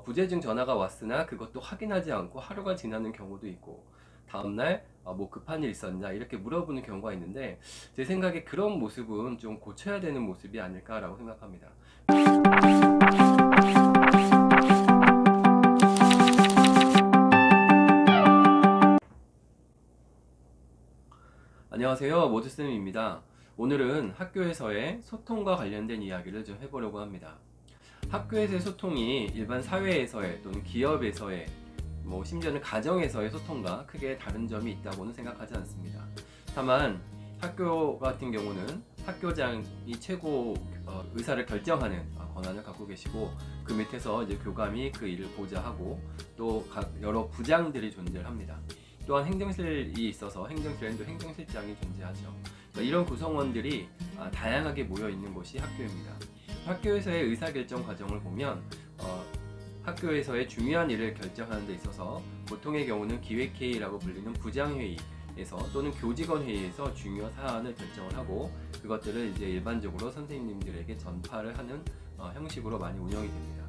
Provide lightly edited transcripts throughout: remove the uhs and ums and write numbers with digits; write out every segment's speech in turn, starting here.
부재중 전화가 왔으나 그것도 확인하지 않고 하루가 지나는 경우도 있고, 다음날 뭐 급한 일 있었냐 이렇게 물어보는 경우가 있는데, 제 생각에 그런 모습은 좀 고쳐야 되는 모습이 아닐까라고 생각합니다. 안녕하세요, 모두쌤입니다. 오늘은 학교에서의 소통과 관련된 이야기를 좀 해보려고 합니다. 학교에서의 소통이 일반 사회에서의 또는 기업에서의 심지어는 가정에서의 소통과 크게 다른 점이 있다고는 생각하지 않습니다. 다만 학교 같은 경우는 학교장이 최고 의사를 결정하는 권한을 갖고 계시고, 그 밑에서 이제 교감이 그 일을 보좌하고 또 각 여러 부장들이 존재합니다. 또한 행정실이 있어서 행정실에는 또 행정실장이 존재하죠. 그러니까 이런 구성원들이 다양하게 모여 있는 곳이 학교입니다. 학교에서의 의사결정 과정을 보면 학교에서의 중요한 일을 결정하는 데 있어서 보통의 경우는 기획회의라고 불리는 부장회의에서 또는 교직원회의에서 중요 사안을 결정을 하고, 그것들을 이제 일반적으로 선생님들에게 전파를 하는 형식으로 많이 운영이 됩니다.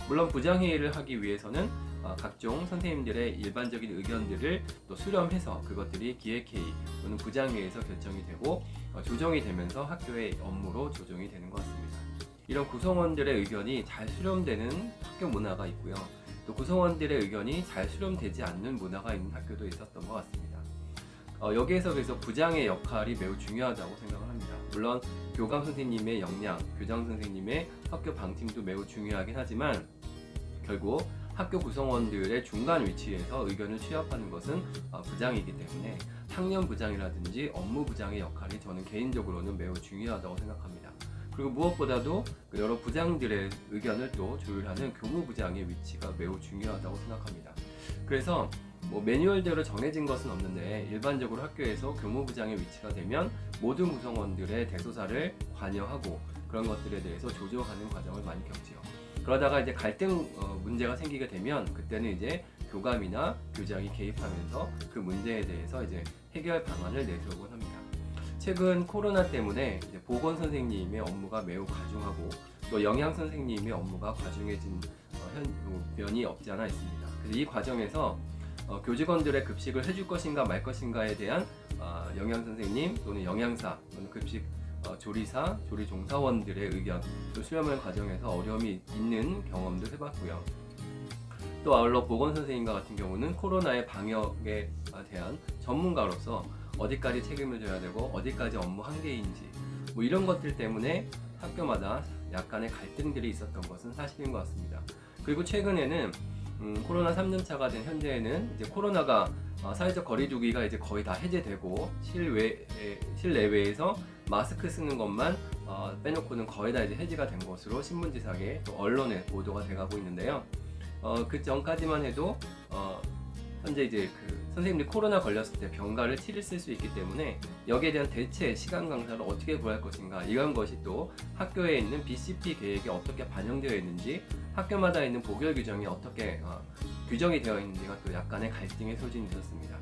물론 부장회의를 하기 위해서는 각종 선생님들의 일반적인 의견들을 또 수렴해서 그것들이 기획회의 또는 부장회의에서 결정이 되고 조정이 되면서 학교의 업무로 조정이 되는 것 같습니다. 이런 구성원들의 의견이 잘 수렴되는 학교 문화가 있고요. 또 구성원들의 의견이 잘 수렴되지 않는 문화가 있는 학교도 있었던 것 같습니다. 여기에서 그래서 부장의 역할이 매우 중요하다고 생각을 합니다. 물론 교감 선생님의 역량, 교장 선생님의 학교 방침도 매우 중요하긴 하지만 결국 학교 구성원들의 중간 위치에서 의견을 취합하는 것은 부장이기 때문에 학년 부장이라든지 업무 부장의 역할이 저는 개인적으로는 매우 중요하다고 생각합니다. 그리고 무엇보다도 여러 부장들의 의견을 또 조율하는 교무부장의 위치가 매우 중요하다고 생각합니다. 그래서 매뉴얼대로 정해진 것은 없는데 일반적으로 학교에서 교무부장의 위치가 되면 모든 구성원들의 대소사를 관여하고 그런 것들에 대해서 조정하는 과정을 많이 겪지요. 그러다가 이제 갈등 문제가 생기게 되면 그때는 이제 교감이나 교장이 개입하면서 그 문제에 대해서 이제 해결 방안을 내세우곤 합니다. 최근 코로나 때문에 이제 보건 선생님의 업무가 매우 과중하고 또 영양 선생님의 업무가 과중해진 면이 없지 않아 있습니다. 그래서 이 과정에서 교직원들의 급식을 해줄 것인가 말 것인가에 대한 영양 선생님 또는 영양사 또는 급식 조리사, 조리 종사원들의 의견 또 수렴하는 과정에서 어려움이 있는 경험도 해봤고요. 또 아울러 보건 선생님과 같은 경우는 코로나의 방역에 대한 전문가로서 어디까지 책임을 져야 되고 어디까지 업무 한계인지 이런 것들 때문에 학교마다 약간의 갈등들이 있었던 것은 사실인 것 같습니다. 그리고 최근에는 코로나 3년차가 된 현재에는 이제 코로나가 사회적 거리두기가 이제 거의 다 해제되고 실내외에서 마스크 쓰는 것만 빼놓고는 거의 다 이제 해제가 된 것으로 신문지상에 또 언론에 보도가 돼가고 있는데요. 그 전까지만 해도 현재 이제 선생님들이 코로나 걸렸을 때 병가를 7일 쓸 수 있기 때문에 여기에 대한 대체 시간 강사를 어떻게 구할 것인가, 이런 것이 또 학교에 있는 BCP 계획에 어떻게 반영되어 있는지, 학교마다 있는 보결 규정이 어떻게 규정이 되어 있는지가 또 약간의 갈등의 소진이 있었습니다.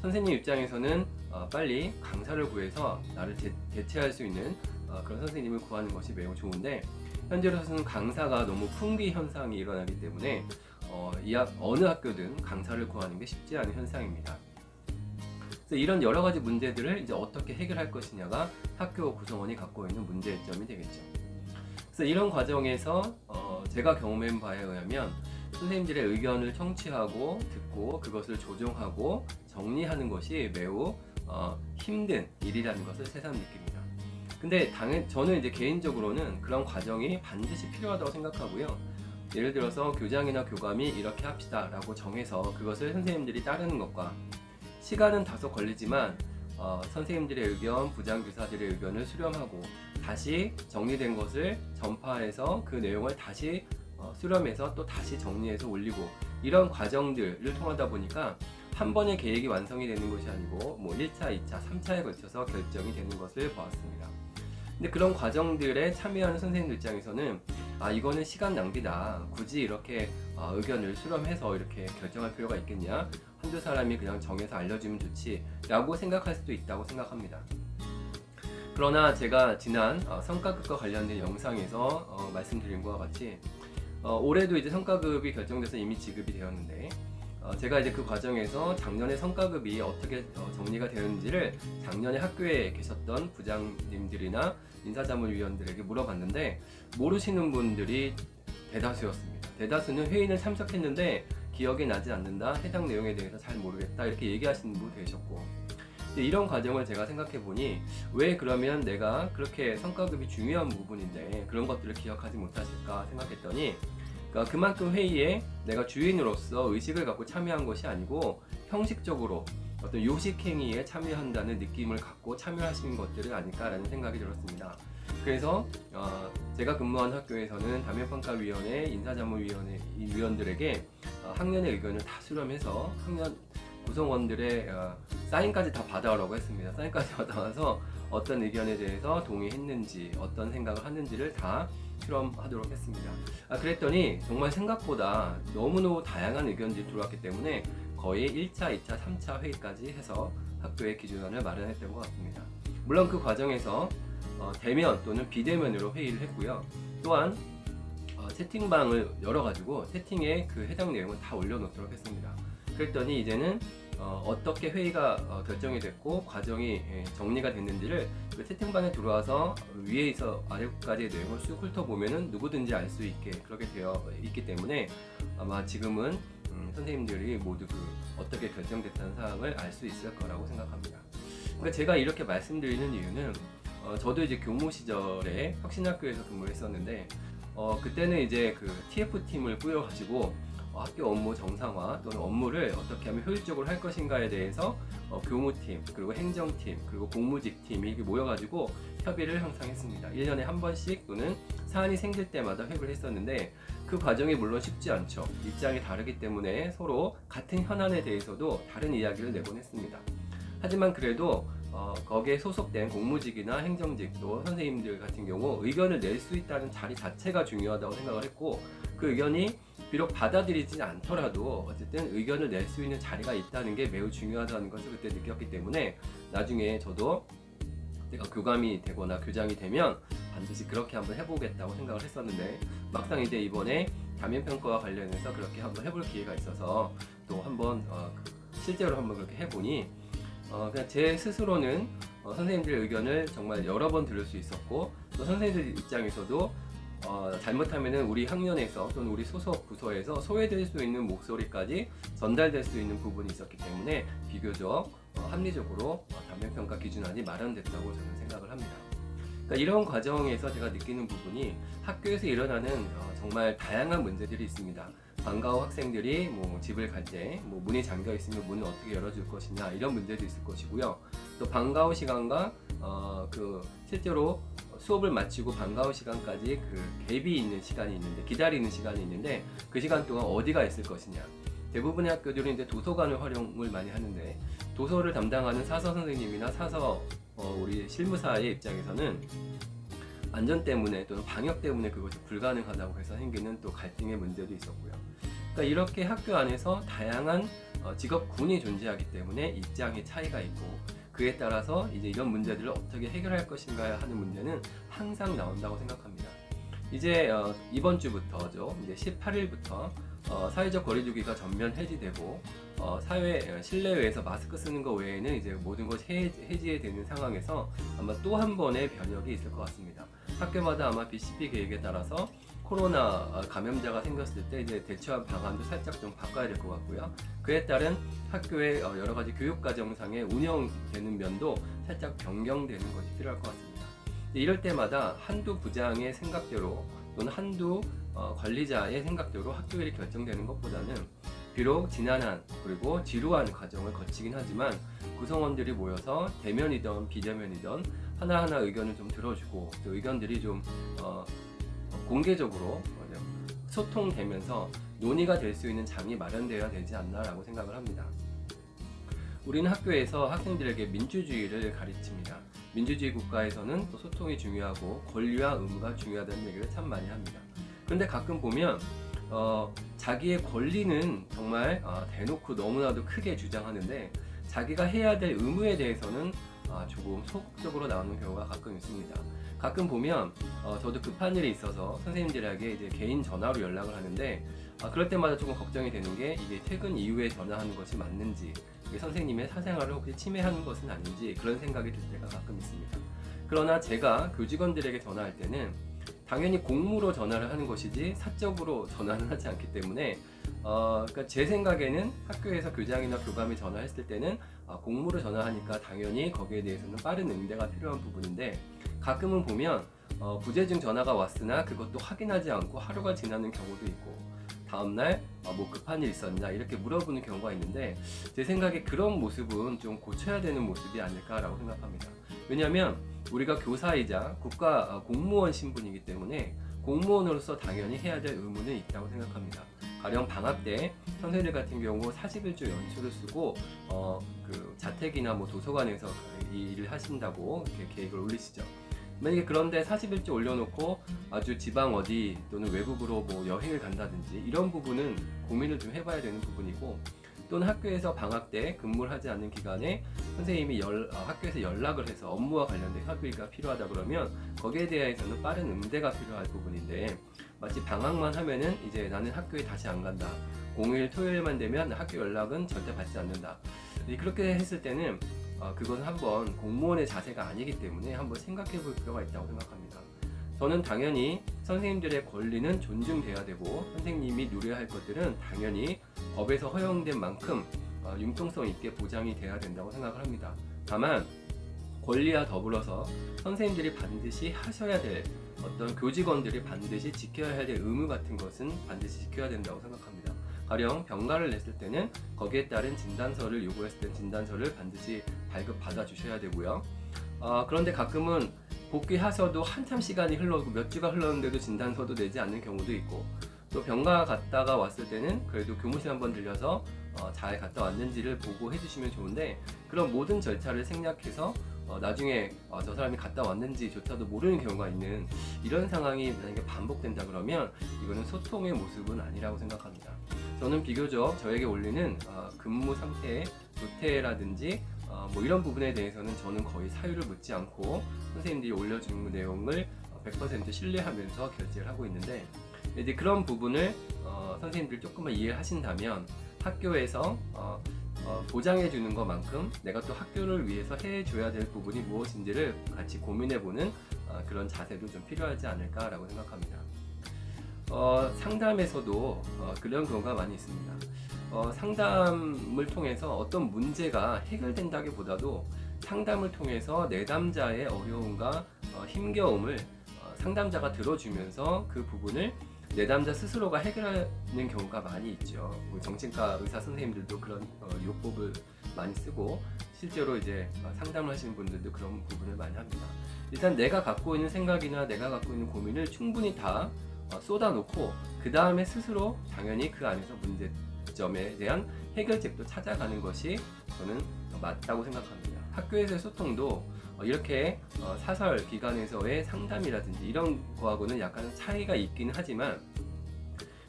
선생님 입장에서는 빨리 강사를 구해서 나를 대체할 수 있는 그런 선생님을 구하는 것이 매우 좋은데, 현재로서는 강사가 너무 풍비 현상이 일어나기 때문에 어느 학교든 강사를 구하는 게 쉽지 않은 현상입니다. 그래서 이런 여러 가지 문제들을 이제 어떻게 해결할 것이냐가 학교 구성원이 갖고 있는 문제점이 되겠죠. 그래서 이런 과정에서 제가 경험한 바에 의하면 선생님들의 의견을 청취하고 듣고 그것을 조정하고 정리하는 것이 매우 힘든 일이라는 것을 새삼 느낍니다. 근데 저는 이제 개인적으로는 그런 과정이 반드시 필요하다고 생각하고요. 예를 들어서 교장이나 교감이 이렇게 합시다 라고 정해서 그것을 선생님들이 따르는 것과, 시간은 다소 걸리지만 선생님들의 의견, 부장교사들의 의견을 수렴하고 다시 정리된 것을 전파해서 그 내용을 다시 수렴해서 또 다시 정리해서 올리고, 이런 과정들을 통하다 보니까 한 번의 계획이 완성이 되는 것이 아니고 1차, 2차, 3차에 걸쳐서 결정이 되는 것을 보았습니다. 근데 그런 과정들에 참여하는 선생님들 입장에서는 이거는 시간 낭비다, 굳이 이렇게 의견을 수렴해서 이렇게 결정할 필요가 있겠냐, 한두 사람이 그냥 정해서 알려주면 좋지 라고 생각할 수도 있다고 생각합니다. 그러나 제가 지난 성과급과 관련된 영상에서 말씀드린 것과 같이 올해도 이제 성과급이 결정돼서 이미 지급이 되었는데, 제가 이제 그 과정에서 작년에 성과급이 어떻게 정리가 되었는지를 작년에 학교에 계셨던 부장님들이나 인사자문위원들에게 물어봤는데 모르시는 분들이 대다수였습니다. 대다수는 회의는 참석했는데 기억이 나지 않는다, 해당 내용에 대해서 잘 모르겠다, 이렇게 얘기하시는 분 계셨고, 이런 과정을 제가 생각해 보니 왜 그러면 내가 그렇게 성과급이 중요한 부분인데 그런 것들을 기억하지 못하실까 생각했더니, 그러니까 그만큼 회의에 내가 주인으로서 의식을 갖고 참여한 것이 아니고 형식적으로 어떤 요식행위에 참여한다는 느낌을 갖고 참여하시는 것들이 아닐까라는 생각이 들었습니다. 그래서 제가 근무한 학교에서는 담임평가위원회, 인사자문위원회 위원들에게 학년의 의견을 다 수렴해서 학년 구성원들의 사인까지 다 받아오라고 했습니다. 사인까지 받아와서 어떤 의견에 대해서 동의했는지, 어떤 생각을 하는지를 다 실험하도록 했습니다. 그랬더니 정말 생각보다 너무너무 다양한 의견들이 들어왔기 때문에 거의 1차, 2차, 3차 회의까지 해서 학교의 기준안을 마련했던 것 같습니다. 물론 그 과정에서 대면 또는 비대면으로 회의를 했고요. 또한 채팅방을 열어가지고 채팅에 그 해당 내용을 다 올려놓도록 했습니다. 그랬더니 이제는 어떻게 회의가 결정이 됐고 과정이 정리가 됐는지를 그 채팅방에 들어와서 위에서 아래까지의 내용을 쑥 훑어보면은 누구든지 알 수 있게 그렇게 되어 있기 때문에 아마 지금은 선생님들이 모두 그 어떻게 결정됐다는 사항을 알 수 있을 거라고 생각합니다. 그러니까 제가 이렇게 말씀드리는 이유는 저도 이제 교무 시절에 혁신학교에서 근무를 했었는데 그때는 이제 그 TF팀을 꾸려가지고 학교 업무 정상화 또는 업무를 어떻게 하면 효율적으로 할 것인가에 대해서 교무팀, 그리고 행정팀, 그리고 공무직팀이 이렇게 모여가지고 협의를 항상 했습니다. 1년에 한 번씩 또는 사안이 생길 때마다 회의를 했었는데 그 과정이 물론 쉽지 않죠. 입장이 다르기 때문에 서로 같은 현안에 대해서도 다른 이야기를 내곤 했습니다. 하지만 그래도 거기에 소속된 공무직이나 행정직 또 선생님들 같은 경우 의견을 낼 수 있다는 자리 자체가 중요하다고 생각을 했고, 그 의견이 비록 받아들이지 않더라도 어쨌든 의견을 낼 수 있는 자리가 있다는 게 매우 중요하다는 것을 그때 느꼈기 때문에 나중에 저도 내가 교감이 되거나 교장이 되면 반드시 그렇게 한번 해보겠다고 생각을 했었는데, 막상 이제 이번에 담임평가와 관련해서 그렇게 한번 해볼 기회가 있어서 또 한번 실제로 한번 그렇게 해보니 그냥 제 스스로는 선생님들의 의견을 정말 여러 번 들을 수 있었고, 또 선생님들 입장에서도 잘못하면은 우리 학년에서 또는 우리 소속 부서에서 소외될 수 있는 목소리까지 전달될 수 있는 부분이 있었기 때문에 비교적 합리적으로 담임평가 기준안이 마련됐다고 저는 생각을 합니다. 그러니까 이런 과정에서 제가 느끼는 부분이 학교에서 일어나는 정말 다양한 문제들이 있습니다. 방과 후 학생들이 집을 갈 때 문이 잠겨 있으면 문을 어떻게 열어줄 것이냐, 이런 문제도 있을 것이고요. 또 방과 후 시간과 실제로 수업을 마치고 방과 후 시간까지 그 갭이 있는 시간이 있는데, 기다리는 시간이 있는데 그 시간 동안 어디가 있을 것이냐. 대부분의 학교들은 이제 도서관을 활용을 많이 하는데, 도서를 담당하는 사서 선생님이나 사서 우리 실무사의 입장에서는 안전 때문에 또는 방역 때문에 그것이 불가능하다고 해서 생기는 또 갈등의 문제도 있었고요. 그러니까 이렇게 학교 안에서 다양한 직업군이 존재하기 때문에 입장의 차이가 있고, 그에 따라서 이제 이런 문제들을 어떻게 해결할 것인가 하는 문제는 항상 나온다고 생각합니다. 이제 이번 주부터죠. 이제 18일부터 사회적 거리두기가 전면 해지되고 실내외에서 마스크 쓰는 것 외에는 이제 모든 것이 해지되는 상황에서 아마 또 한 번의 변혁이 있을 것 같습니다. 학교마다 아마 BCP 계획에 따라서 코로나 감염자가 생겼을 때 이제 대처한 방안도 살짝 좀 바꿔야 될 것 같고요. 그에 따른 학교의 여러 가지 교육과정상의 운영되는 면도 살짝 변경되는 것이 필요할 것 같습니다. 이럴 때마다 한두 부장의 생각대로 또는 한두 관리자의 생각대로 학교 일이 결정되는 것보다는 비록 지난한 그리고 지루한 과정을 거치긴 하지만 구성원들이 모여서 대면이든 비대면이든 하나하나 의견을 좀 들어주고 또 의견들이 좀 공개적으로 소통되면서 논의가 될 수 있는 장이 마련되어야 되지 않나라고 생각을 합니다. 우리는 학교에서 학생들에게 민주주의를 가르칩니다. 민주주의 국가에서는 또 소통이 중요하고 권리와 의무가 중요하다는 얘기를 참 많이 합니다. 그런데 가끔 보면 자기의 권리는 정말 대놓고 너무나도 크게 주장하는데 자기가 해야 될 의무에 대해서는 조금 소극적으로 나오는 경우가 가끔 있습니다. 가끔 보면 저도 급한 일이 있어서 선생님들에게 이제 개인 전화로 연락을 하는데 그럴 때마다 조금 걱정이 되는 게 이게 퇴근 이후에 전화하는 것이 맞는지, 이게 선생님의 사생활을 혹시 침해하는 것은 아닌지 그런 생각이 들 때가 가끔 있습니다. 그러나 제가 교직원들에게 전화할 때는 당연히 공무로 전화를 하는 것이지 사적으로 전화는 하지 않기 때문에 그러니까 제 생각에는 학교에서 교장이나 교감이 전화했을 때는 공무로 전화하니까 당연히 거기에 대해서는 빠른 응대가 필요한 부분인데, 가끔은 보면 부재중 전화가 왔으나 그것도 확인하지 않고 하루가 지나는 경우도 있고 다음날 뭐 급한 일 있었나 이렇게 물어보는 경우가 있는데, 제 생각에 그런 모습은 좀 고쳐야 되는 모습이 아닐까라고 생각합니다. 왜냐하면 우리가 교사이자 국가 공무원 신분이기 때문에 공무원으로서 당연히 해야 될 의무는 있다고 생각합니다. 가령 방학 때 선생님들 같은 경우 40일조 연수를 쓰고 그 자택이나 뭐 도서관에서 이 일을 하신다고 이렇게 계획을 올리시죠. 만약에 그런데 40일째 올려놓고 아주 지방 어디 또는 외국으로 뭐 여행을 간다든지 이런 부분은 고민을 좀 해봐야 되는 부분이고, 또는 학교에서 방학 때 근무를 하지 않는 기간에 선생님이 학교에서 연락을 해서 업무와 관련된 협의가 필요하다 그러면 거기에 대해서는 빠른 응대가 필요할 부분인데, 마치 방학만 하면은 이제 나는 학교에 다시 안 간다, 공휴일 토요일만 되면 학교 연락은 절대 받지 않는다, 그렇게 했을 때는 그건 한번 공무원의 자세가 아니기 때문에 한번 생각해 볼 필요가 있다고 생각합니다. 저는 당연히 선생님들의 권리는 존중돼야 되고 선생님이 누려야 할 것들은 당연히 법에서 허용된 만큼 융통성 있게 보장이 돼야 된다고 생각을 합니다. 다만 권리와 더불어서 선생님들이 반드시 하셔야 될, 어떤 교직원들이 반드시 지켜야 할 의무 같은 것은 반드시 지켜야 된다고 생각합니다. 가령 병가를 냈을 때는 거기에 따른 진단서를 요구했을 때 진단서를 반드시 발급받아 주셔야 되고요. 그런데 가끔은 복귀하셔도 한참 시간이 흘러고 몇 주가 흘렀는데도 진단서도 내지 않는 경우도 있고, 또 병가 갔다가 왔을 때는 그래도 교무실 한번 들려서 잘 갔다 왔는지를 보고 해주시면 좋은데, 그런 모든 절차를 생략해서 나중에 저 사람이 갔다 왔는지조차도 모르는 경우가 있는 이런 상황이 만약에 반복된다 그러면 이거는 소통의 모습은 아니라고 생각합니다. 저는 비교적 저에게 올리는 근무 상태의 조퇴라든지 뭐 이런 부분에 대해서는 저는 거의 사유를 묻지 않고 선생님들이 올려주는 내용을 100% 신뢰하면서 결제를 하고 있는데, 이제 그런 부분을 선생님들 조금만 이해하신다면 학교에서 보장해 주는 것만큼 내가 또 학교를 위해서 해줘야 될 부분이 무엇인지를 같이 고민해보는 그런 자세도 좀 필요하지 않을까라고 생각합니다. 상담에서도 그런 경우가 많이 있습니다. 상담을 통해서 어떤 문제가 해결된다기보다도 상담을 통해서 내담자의 어려움과 힘겨움을 상담자가 들어주면서 그 부분을 내담자 스스로가 해결하는 경우가 많이 있죠. 정신과 의사 선생님들도 그런 요법을 많이 쓰고 실제로 이제 상담을 하시는 분들도 그런 부분을 많이 합니다. 일단 내가 갖고 있는 생각이나 내가 갖고 있는 고민을 충분히 다 쏟아놓고 그 다음에 스스로 당연히 그 안에서 문제점에 대한 해결책도 찾아가는 것이 저는 맞다고 생각합니다. 학교에서의 소통도 이렇게 사설 기관에서의 상담이라든지 이런 거하고는 약간 차이가 있긴 하지만,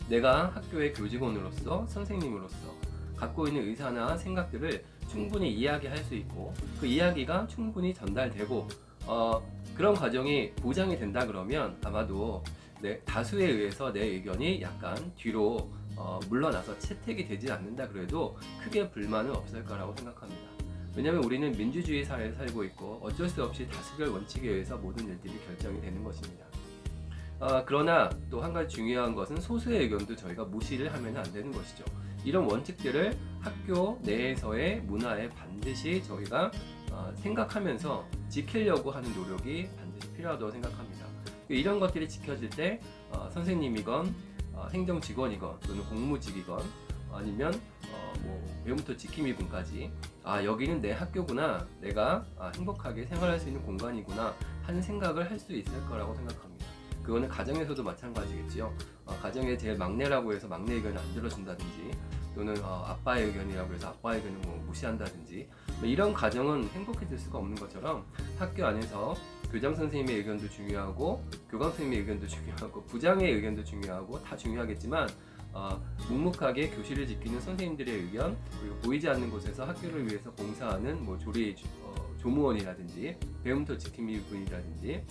내가 학교의 교직원으로서 선생님으로서 갖고 있는 의사나 생각들을 충분히 이야기할 수 있고 그 이야기가 충분히 전달되고 그런 과정이 보장이 된다 그러면 아마도 다수에 의해서 내 의견이 약간 뒤로 물러나서 채택이 되지 않는다 그래도 크게 불만은 없을 거라고 생각합니다. 왜냐하면 우리는 민주주의 사회에 살고 있고 어쩔 수 없이 다수결 원칙에 의해서 모든 일들이 결정이 되는 것입니다. 그러나 또 한 가지 중요한 것은 소수의 의견도 저희가 무시를 하면 안 되는 것이죠. 이런 원칙들을 학교 내에서의 문화에 반드시 저희가 생각하면서 지키려고 하는 노력이 반드시 필요하다고 생각합니다. 이런 것들이 지켜질 때 선생님이건 행정직원이건 또는 공무직이건 아니면 뭐 배움부터 지킴이분까지 여기는 내 학교구나, 내가 행복하게 생활할 수 있는 공간이구나 하는 생각을 할 수 있을 거라고 생각합니다. 그거는 가정에서도 마찬가지겠지요. 가정의 제일 막내라고 해서 막내 의견을 안 들어준다든지 또는 아빠의 의견이라고 해서 아빠의 의견을 뭐 무시한다든지 이런 가정은 행복해질 수가 없는 것처럼 학교 안에서 교장 선생님의 의견도 중요하고 교감 선생님의 의견도 중요하고 부장의 의견도 중요하고 다 중요하겠지만 묵묵하게 교실을 지키는 선생님들의 의견, 그리고 보이지 않는 곳에서 학교를 위해서 봉사하는 뭐 조무원이라든지 배움터 지킴이 분이라든지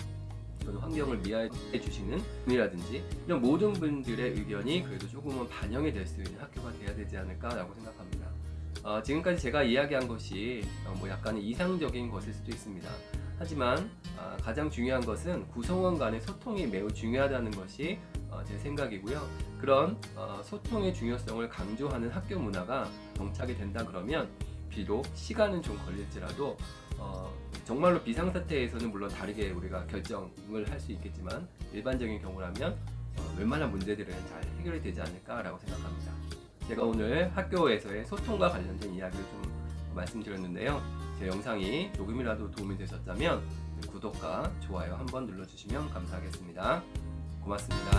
또는 환경을 미화해 주시는 분이라든지 이런 모든 분들의 의견이 그래도 조금은 반영이 될 수 있는 학교가 돼야 되지 않을까라고 생각합니다. 지금까지 제가 이야기한 것이 뭐 약간의 이상적인 것일 수도 있습니다. 하지만 가장 중요한 것은 구성원 간의 소통이 매우 중요하다는 것이 제 생각이고요. 그런 소통의 중요성을 강조하는 학교 문화가 정착이 된다 그러면 비록 시간은 좀 걸릴지라도 정말로 비상사태에서는 물론 다르게 우리가 결정을 할 수 있겠지만 일반적인 경우라면 웬만한 문제들은 잘 해결이 되지 않을까라고 생각합니다. 제가 오늘 학교에서의 소통과 관련된 이야기를 좀 말씀드렸는데요. 제 영상이 조금이라도 도움이 되셨다면 구독과 좋아요 한번 눌러주시면 감사하겠습니다. 고맙습니다.